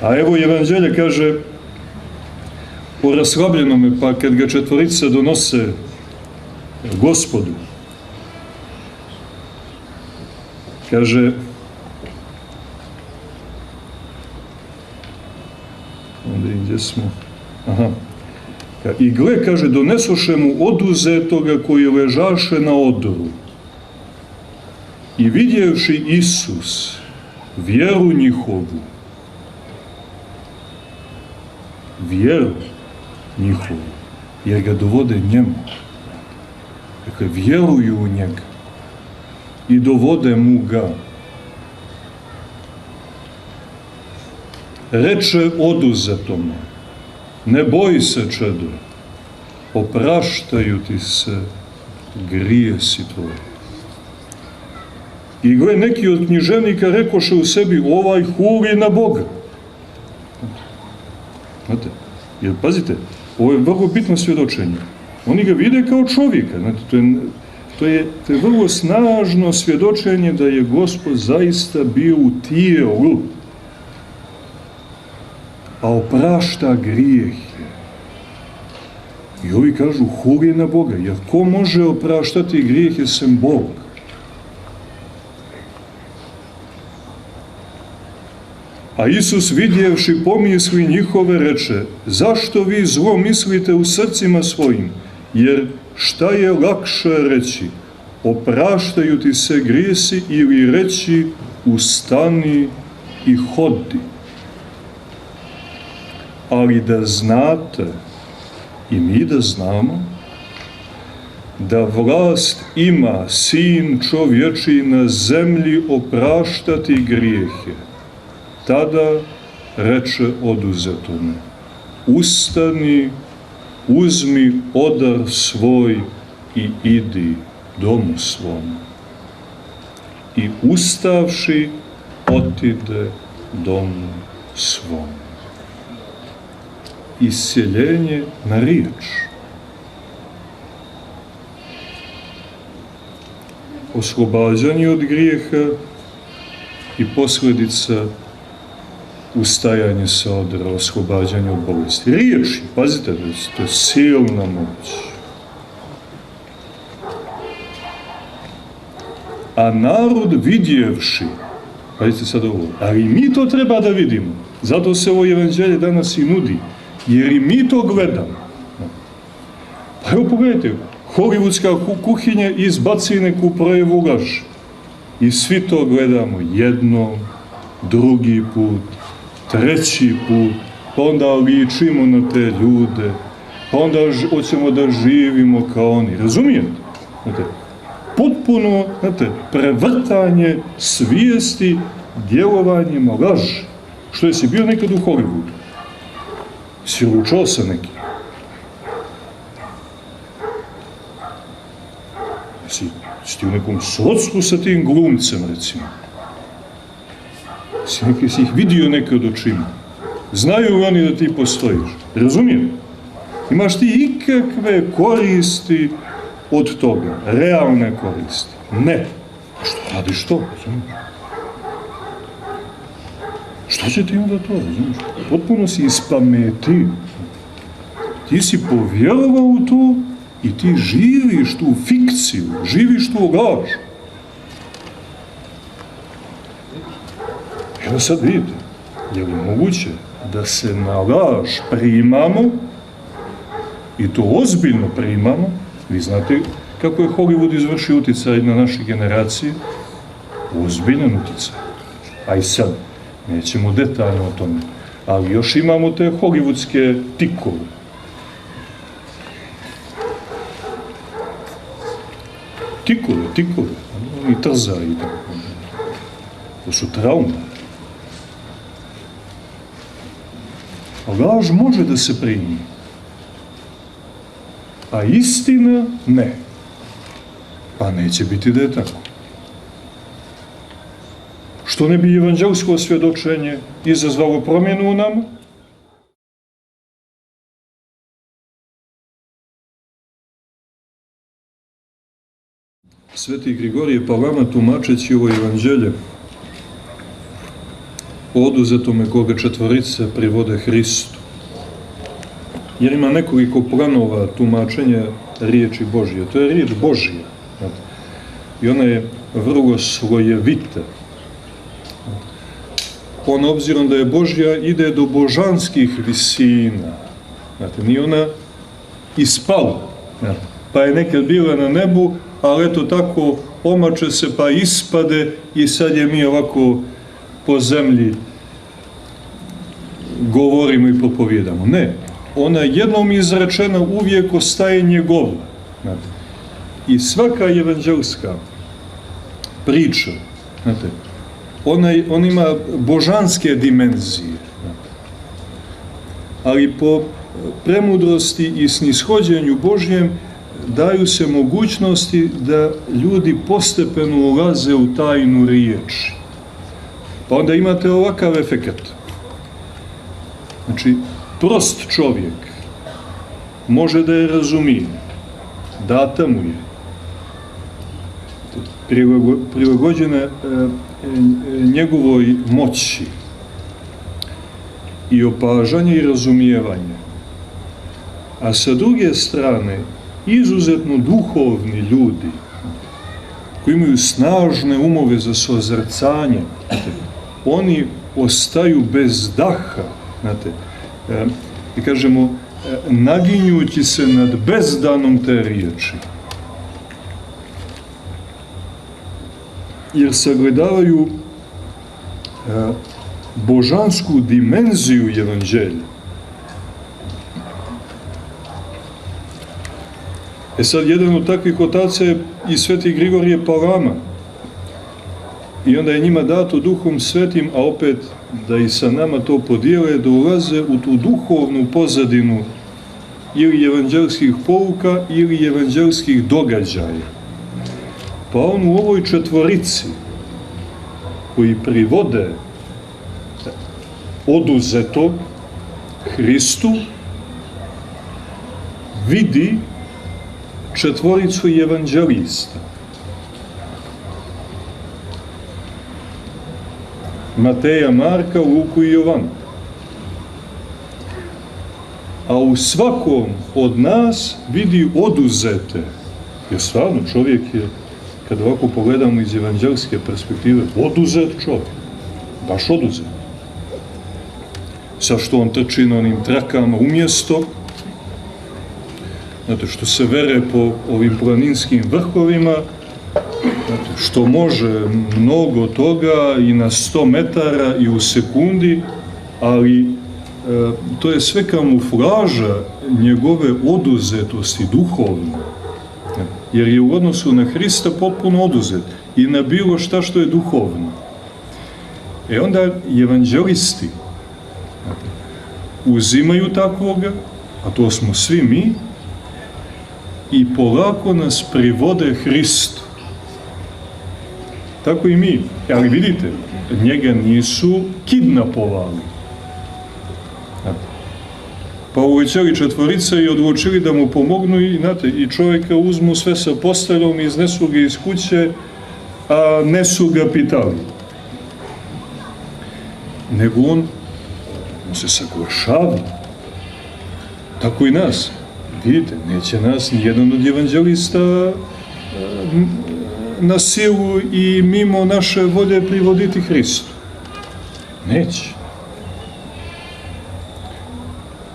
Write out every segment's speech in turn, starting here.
A evo evanđelje kaže o raslabljenome, pa kad ga četvorica donose Gospodu, kaže, onda i gdje smo, i gle, kaže, donesoše mu oduzetoga koji ležaše na odoru. I vidjevši Isus vjeru njihovu, jer ga dovode njemu. Dakle, vjeruju u njega i dovode mu ga. Reče oduzetome, ne boj se, čedo, opraštaju ti se grijesi tvoji. I gle, neki od književnika rekoše u sebi, ovaj huli na Boga. Znate, jer pazite, ovo je vrlo bitno svjedočenje. Oni ga vide kao čovjeka. Znate, to je vrlo snažno svjedočenje da je Gospod zaista bio u tijelu, a oprašta grijehe. I ovi kažu, huli na Boga, jer ko može opraštati grijehe sem Bog? A Isus, vidjevši pomisli njihove, reče, zašto vi zlo mislite u srcima svojim? Jer šta je lakše reći, opraštaju ti se grijesi, ili reći, ustani i hodi? Ali da znate, i mi da znamo, da vlast ima Sin čovječiji na zemlji opraštati grijehe. Tada reče oduzetome, ustani, uzmi odar svoj i idi domu svom. I ustavši, otide domu svom. Isceljenje na riječ. Oslobađanje od grijeha i posljedica ustajanje sa odra, oslobađanje od bolesti. Riječi, pazite, to je silna moć. A narod vidjevši, pazite sad ovo, ali mi to treba da vidimo, zato se ovo evanđelje danas i nudi, jer i mi to gledamo. Pa evo pogledajte, hollywoodska kuhinja izbaci neku projevu laž. I svi to gledamo jednom, drugi put, treći put, pa onda ličimo na te ljude, pa onda hoćemo da živimo kao oni. Razumijete? Znate, potpuno, znate, prevrtanje svijesti djelovanjima laži. Što jesi bio nekad u Hollywoodu? Si ručao sa nekim? Si ti u nekom srodstvu sa tim glumcem, recimo? Si ih vidio nekad očima? Znaju li oni da ti postojiš? Razumijem? Imaš ti ikakve koristi od toga? Realne koristi? Ne. A što radiš to? Razumiješ? Što će ti onda to? Razumiješ? Potpuno si ispametio. Ti si povjerovao u to i ti živiš tu fikciju, živiš tu laž. Evo sad vidite, je li moguće da se na laž primamo, i to ozbiljno primamo? Vi znate kako je Hollywood izvršio uticaj na naše generacije? Ozbiljan uticaj. A i sad, nećemo detaljno o tome, ali još imamo te hollywoodske tikove. Tikove, i trzaju i tako. To su traume. A laž može da se primi, a istina ne. Pa neće biti da je tako. Što ne bi evanđelsko svjedočenje izazvalo promjenu u nama? Sveti Grigorije Palama, tumačeći ovo evanđelje, oduzetome koga četvorica privode Hristu. Jer ima nekoliko planova tumačenja riječi Božje. To je riječ Božja. I ona je vrlo slojevita. Ona, obzirom da je Božja, ide do božanskih visina. Nije ona ispala. Pa je nekad bila na nebu, ali eto tako omače se pa ispade i sad je mi ovako po zemlji govorimo i propovijedamo. Ne. Ona jednom izrečena uvijek ostaje njegova. I svaka evanđelska priča, ona ima božanske dimenzije. Ali po premudrosti i snishođenju Božjem daju se mogućnosti da ljudi postepeno ulaze u tajnu riječi. Pa onda imate ovakav efekat. Znači, prost čovjek može da je razumije, data mu je, prilagođena njegovoj moći i opažanje i razumijevanje. A sa druge strane, izuzetno duhovni ljudi koji imaju snažne umove za sozrcanje, oni ostaju bez daha, i kažemo, naginjući se nad bezdanom te riječi. Jer sagledavaju božansku dimenziju evanđelja. Sad, jedan od takvih otaca je i sveti Grigorije Palama. I onda je njima dato Duhom Svetim, a opet da i sa nama to podijele, da ulaze u tu duhovnu pozadinu ili evanđelskih pouka ili evanđelskih događaja. Pa on u ovoj četvorici koji privode oduzetog Hristu vidi četvoricu evanđelista. Mateja, Marka, Luku i Jovana. A u svakom od nas vidi oduzete. Jer stvarno čovjek je, kad ovako pogledamo iz evanđelske perspektive, oduzet čovjek. Baš oduzet. Sa što on trči na onim trakama umjesto, znate, što se vere po ovim planinskim vrhovima, što može mnogo toga i na 100 metara i u sekundi, ali to je sve kamuflaža njegove oduzetosti duhovne. Jer je u odnosu na Hrista potpuno oduzet i na bilo šta što je duhovno. Onda evanđelisti uzimaju takvoga, a to smo svi mi, i polako nas privode Hristu. Tako i mi. Ali vidite, njega nisu kidnapovali. Pa uvećali četvorica i odlučili da mu pomognu i čovjeka uzmu sve sa posteljom, iznesu ga iz kuće, a ne su ga pitali. Nego on se saglašava. Tako i nas. Vidite, neće nas nijedan od evanđelista na silu i mimo naše volje privoditi Hristu. Neće.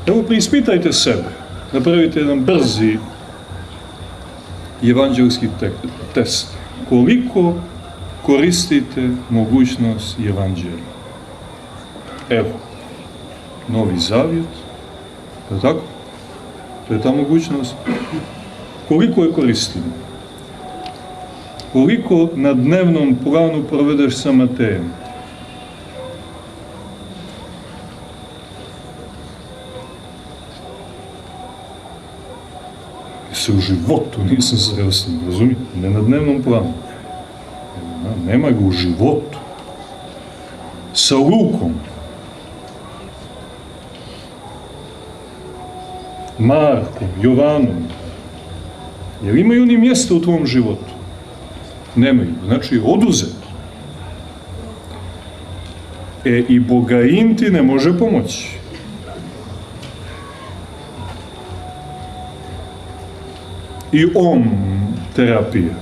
Evo, preispitajte sebe. Napravite jedan brzi evanđelski test. Koliko koristite mogućnost evanđelja? Evo, Novi Zavjet, je li tako? To je ta mogućnost. Koliko je koristimo? Koliko na dnevnom planu provedeš sa Matejem? Se u životu nisam sreo s njim, razumijete? Ne na dnevnom planu. Nema ga u životu. Sa Lukom, Markom, Jovanom. Jer imaju oni mjesta u tvom životu? Nemaju. Znači, oduzet. I Bogain ti ne može pomoći. I terapija.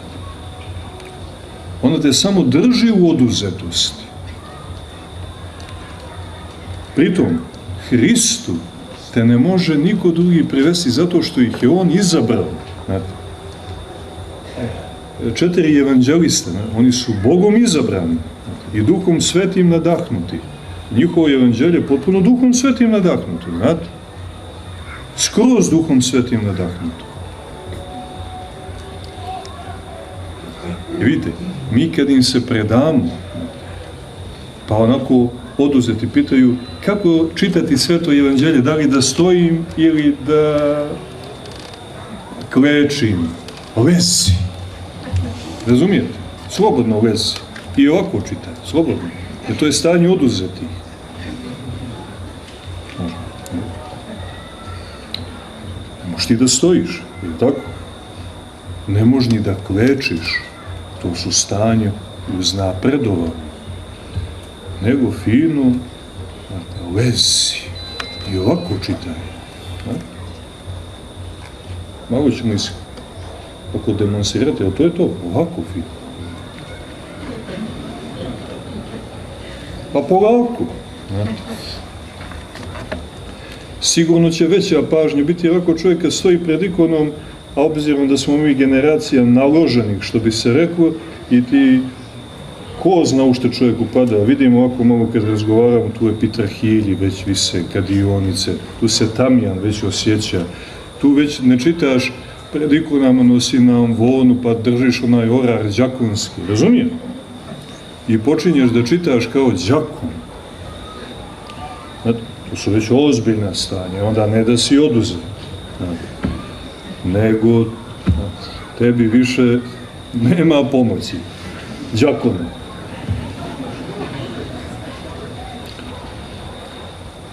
Ona te samo drži u oduzetosti. Pritom, Hristu te ne može niko drugi privesti zato što ih je on izabrao. Znate? 4 evanđelista, oni su Bogom izabrani i Duhom Svetim nadahnuti. Njihovo evanđelje je potpuno Duhom Svetim nadahnuto, znate? Skroz Duhom Svetim nadahnuto. I vidite, mi kad im se predamo, pa onako oduzeti pitaju kako čitati Sveto evanđelje, da li da stojim ili da klečim, lezi. Razumijete? Slobodno lezi. I ovako čitaj, slobodno. Jer to je stanje oduzeti. Ne možeš ti da stojiš, je tako? Ne možeš ni da klečiš. To su stanje uznapredovanja. Nego fino lezi. I ovako čitaj. Malo ćemo ako demonstrirate, ali to je to, ovako fino. Pa polako. Sigurno će veća pažnja biti ovako čovjeka stoji pred ikonom, a obzirom da smo mi generacija naloženih, što bi se reklo, i ti ko zna u što čovjek upada. Vidimo ovako malo kad razgovaramo, tu je Pitrahilji već vise, kadionice, tu se Tamjan već osjeća, tu već ne čitaš pred ikonama, nosi na amvonu, pa držiš onaj orar đakonski, razumijem? I počinješ da čitaš kao đakon. To su već ozbiljna stanja, onda ne da si oduzet, nego tebi više nema pomoći. Đakone.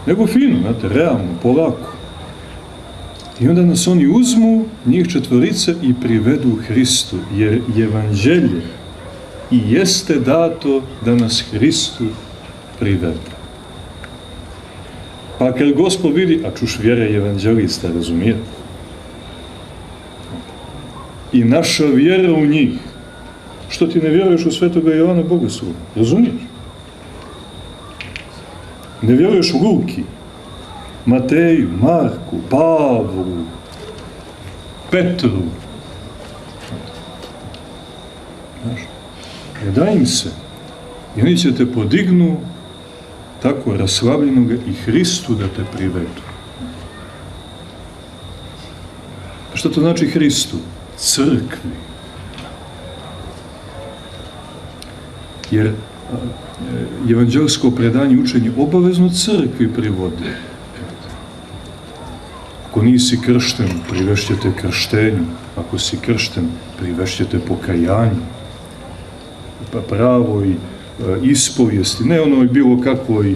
Nego fino, znate, realno, polako. I onda nas oni uzmu, njih 4 i privedu Hristu, jer evanđelje i jeste dato da nas Hristu privede. Pa kad Gospod vidi, a čuš vjera evanđelista, razumijete? I naša vjera u njih, što ti ne vjeruješ u Svetoga Jovana Bogoslova, razumiješ? Ne vjeruješ u Luki, Mateju, Marku, Pavlu, Petru. Znaš, ne daj im se. I oni će te podignu tako raslavljenoga i Hristu da te privedu. A što to znači Hristu? Crkvi. Jer evanđelsko predanje učenje obavezno crkvi privode. Ako nisi kršten, privešćete krštenju. Ako si kršten, privešćete pokajanju. Pa pravoj ispovijesti, ne onoj bilo kakvoj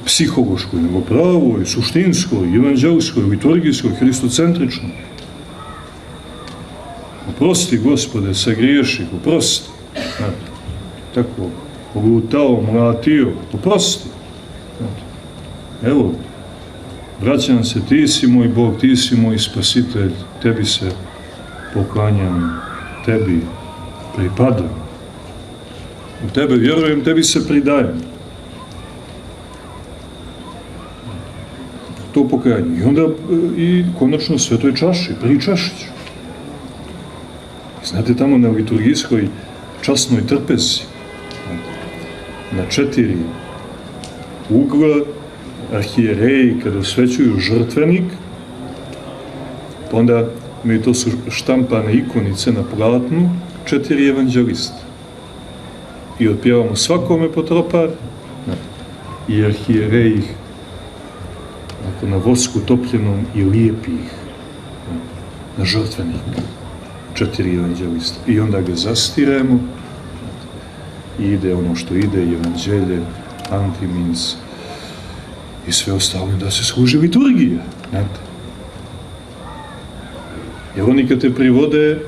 psihološkoj, nego pravoj, suštinskoj, evanđelskoj, liturgijskoj, hristocentričnoj. Oprosti, Gospode, sagriješih, oprosti. Tako, lutao, mlatio, oprosti. Evo, vraćam se, ti si moj Bog, ti si moj spasitelj, tebi se poklanjam, tebi pripadam. U tebe vjerujem, tebi se pridajem. To pokajanje. I onda i konačno svetoj čaši, pričašću. Znate, tamo na liturgijskoj časnoj trpezi, na 4 ugla arhijereji kada osvećuju žrtvenik, pa onda mi to su štampane ikonice na platnu, 4 evanđelista. I otpjevamo svakome po tropar, i arhijerej ih na vosku topljenom i lijepi ih na žrtvenik. 4 evanđelista. I onda ga zastiremo i ide ono što ide, evanđelje, antimins i sve ostalo, da se služi liturgija. Jer oni kad te privode,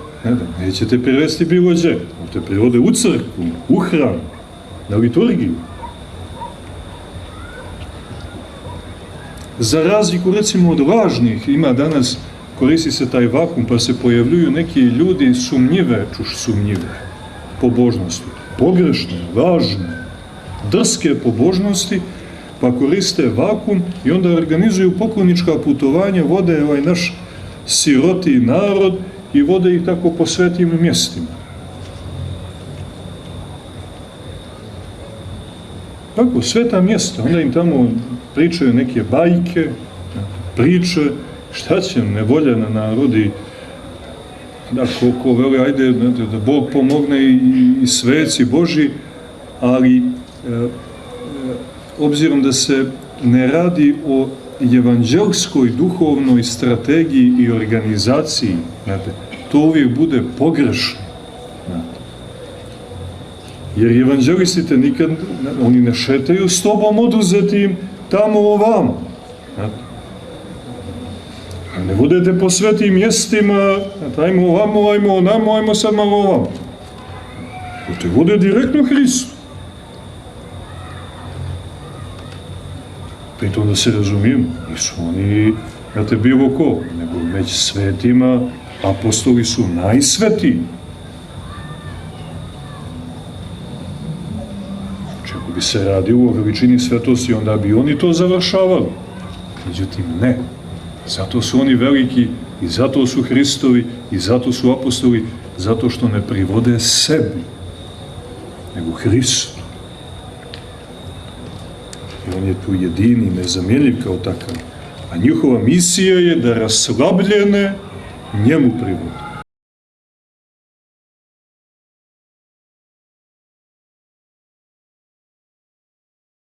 neće te privesti bilo gdje, te privode u crkvu, u hram, na liturgiju. Za razliku, recimo, od lažnih, ima danas, koristi se taj vakum, pa se pojavljuju neki ljudi sumnjive pobožnosti. Pogrešne, lažne, drske pobožnosti, pa koriste vakum i onda organizuju poklonička putovanja, vode ovaj naš siroti narod i vode ih tako po svetim mjestima. Tako, sveta mjesta, onda im tamo pričaju neke bajke, priče, šta će nevoljena narodi, da ko veli, ajde, da Bog pomogne i sveci Boži, ali obzirom da se ne radi o evanđelskoj duhovnoj strategiji i organizaciji, to uvijek bude pogrešno. Jer evanđelisti te nikad, oni ne šetaju s tobom oduzetim tamo ovamo. Ne budete po svetim mjestima, ajmo ovamo, ajmo onamo, ajmo sad malo ovamo. To bude direktno Hristu. Pritom da se razumijemo, nisu oni, bilo ko, nego među svetima apostoli su najsvetiji. Čeko bi se radilo o veličini svetosti, onda bi oni to završavali. Međutim, ne. Zato su oni veliki i zato su Hristovi i zato su apostoli, zato što ne privode sebi, nego Hristu. I on je tu jedini, nezamjenjiv kao takav. A njihova misija je da raslabljene njemu privode.